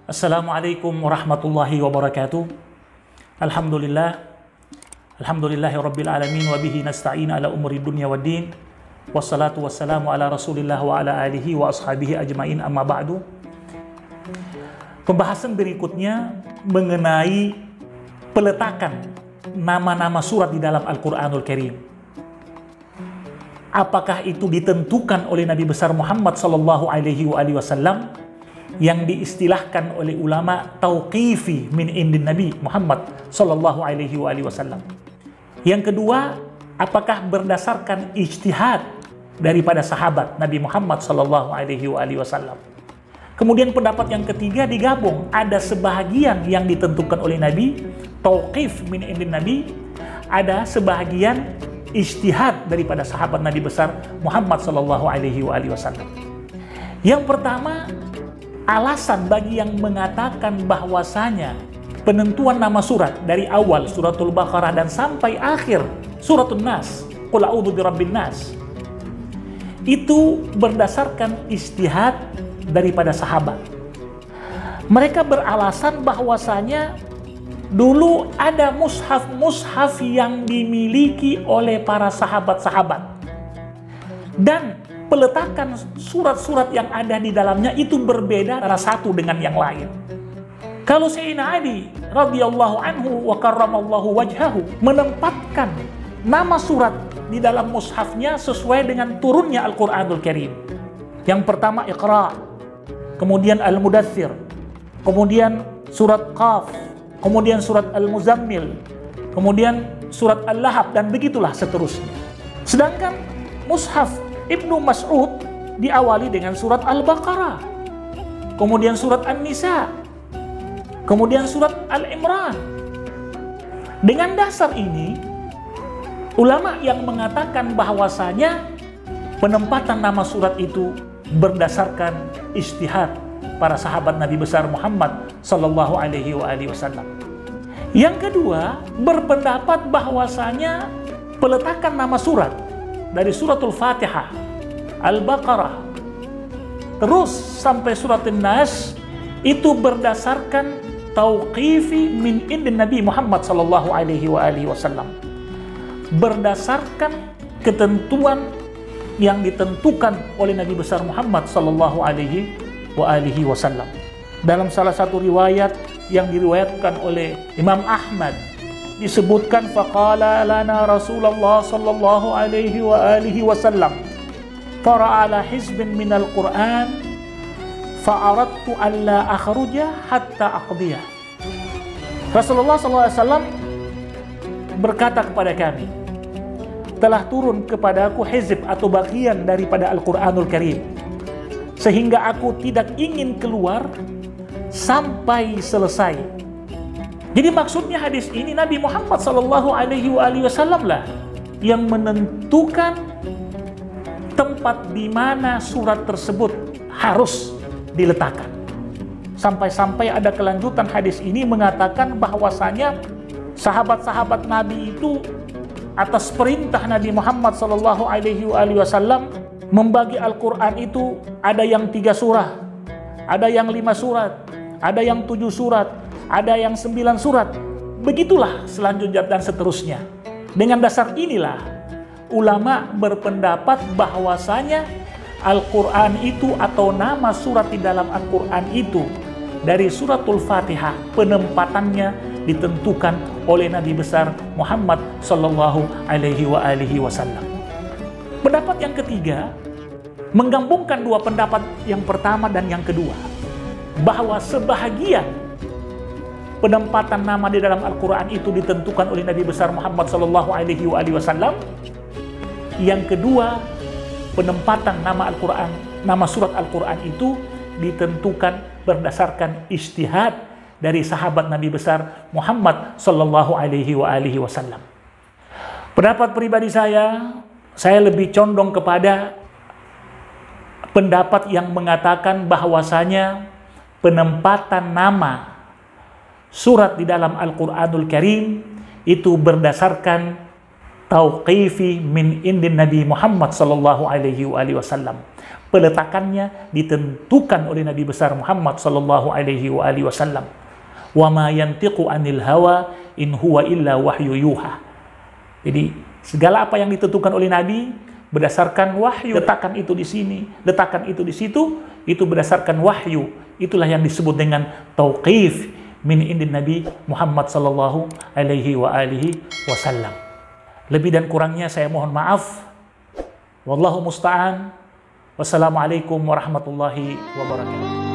Assalamualaikum warahmatullahi wabarakatuh. Alhamdulillah. Alhamdulillahi rabbil alamin wa bihi nasta'in ala umuri dunya waddin. Wassalatu wassalamu ala Rasulillah wa ala alihi wa ashabihi ajmain, amma ba'du. Pembahasan berikutnya mengenai peletakan nama-nama surat di dalam Al-Qur'anul Karim. Apakah itu ditentukan oleh Nabi besar Muhammad sallallahu alaihi wasallam yang diistilahkan oleh ulama tauqifi min indin Nabi Muhammad sallallahu alaihi wasallam. Yang kedua, apakah berdasarkan ijtihad daripada sahabat Nabi Muhammad sallallahu alaihi wasallam. Kemudian pendapat yang ketiga digabung, ada sebahagian yang ditentukan oleh Nabi tauqif min indin Nabi, ada sebahagian ijtihad daripada sahabat Nabi besar Muhammad sallallahu alaihi wasallam. Yang pertama, alasan bagi yang mengatakan bahwasanya penentuan nama surat dari awal suratul Baqarah dan sampai akhir suratul Nas, Qul a'udzu birabbin nas, itu berdasarkan ijtihad daripada sahabat. Mereka beralasan bahwasanya dulu ada mushaf-mushaf yang dimiliki oleh para sahabat-sahabat, dan peletakan surat-surat yang ada di dalamnya itu berbeda antara satu dengan yang lain. Kalau Sayyidina Ali radhiyallahu anhu wa karramallahu wajhahu menempatkan nama surat di dalam mushafnya sesuai dengan turunnya Al-Qur'anul Karim. Yang pertama Iqra, kemudian Al-Mudaththir, kemudian surat Qaf, kemudian surat Al-Muzammil, kemudian surat Al-Lahab, dan begitulah seterusnya. Sedangkan mushaf Ibnu Mas'ud diawali dengan surat Al-Baqarah, kemudian surat An-Nisa, kemudian surat Al-Imran. Dengan dasar ini, ulama yang mengatakan bahwasanya penempatan nama surat itu berdasarkan ijtihad para sahabat Nabi besar Muhammad sallallahu alaihi wasallam. Yang kedua, berpendapat bahwasanya peletakan nama surat dari suratul Fatihah, Al-Baqarah, terus sampai surat An-Nas itu berdasarkan tauqifi min indin Nabi Muhammad sallallahu alaihi wasallam. Berdasarkan ketentuan yang ditentukan oleh Nabi besar Muhammad sallallahu alaihi wasallam. Dalam salah satu riwayat yang diriwayatkan oleh Imam Ahmad disebutkan, faqala lana Rasulullah sallallahu alaihi wasallam qara'a ala hizbin minal Qur'an fa'aradtu an la akhruja hatta aqdiyah. Rasulullah sallallahu alaihi wasallam berkata kepada kami, telah turun kepadaku hizb atau bagian daripada Al-Qur'anul Karim, sehingga aku tidak ingin keluar sampai selesai. Jadi maksudnya hadis ini Nabi Muhammad sallallahu alaihi wasallam lah yang menentukan tempat di mana surat tersebut harus diletakkan. Sampai-sampai ada kelanjutan hadis ini mengatakan bahwasanya sahabat-sahabat Nabi itu atas perintah Nabi Muhammad sallallahu alaihi wasallam membagi Al-Qur'an itu ada yang 3 surah, ada yang 5 surat, ada yang 7 surat, ada yang 9 surat. Begitulah selanjutnya dan seterusnya. Dengan dasar inilah ulama berpendapat bahwasanya Al-Quran itu atau nama surat di dalam Al-Quran itu dari suratul Fatihah penempatannya ditentukan oleh Nabi besar Muhammad sallallahu alaihi wasallam. Pendapat yang ketiga menggabungkan dua pendapat yang pertama dan yang kedua, bahwa sebahagian penempatan nama di dalam Al-Quran itu ditentukan oleh Nabi besar Muhammad sallallahu alaihi wasallam. Yang kedua, penempatan nama Al-Quran, nama surat Al-Quran itu ditentukan berdasarkan ijtihad dari sahabat Nabi besar Muhammad sallallahu alaihi wasallam. Pendapat pribadi saya lebih condong kepada pendapat yang mengatakan bahwasanya penempatan nama surat di dalam Al-Quranul Karim itu berdasarkan tauqifi min indin Nabi Muhammad sallallahu alaihi wasallam. Peletakannya ditentukan oleh Nabi besar Muhammad sallallahu alaihi wasallam. Wa ma yantiqu anil hawa in huwa illa wahyu yuha. Jadi segala apa yang ditentukan oleh Nabi berdasarkan wahyu. Letakkan itu di sini, letakkan itu di situ, itu berdasarkan wahyu. Itulah yang disebut dengan tauqif min indin Nabi Muhammad sallallahu alaihi wasallam. Lebih dan kurangnya saya mohon maaf. Wallahu musta'an. Wassalamualaikum warahmatullahi wabarakatuh.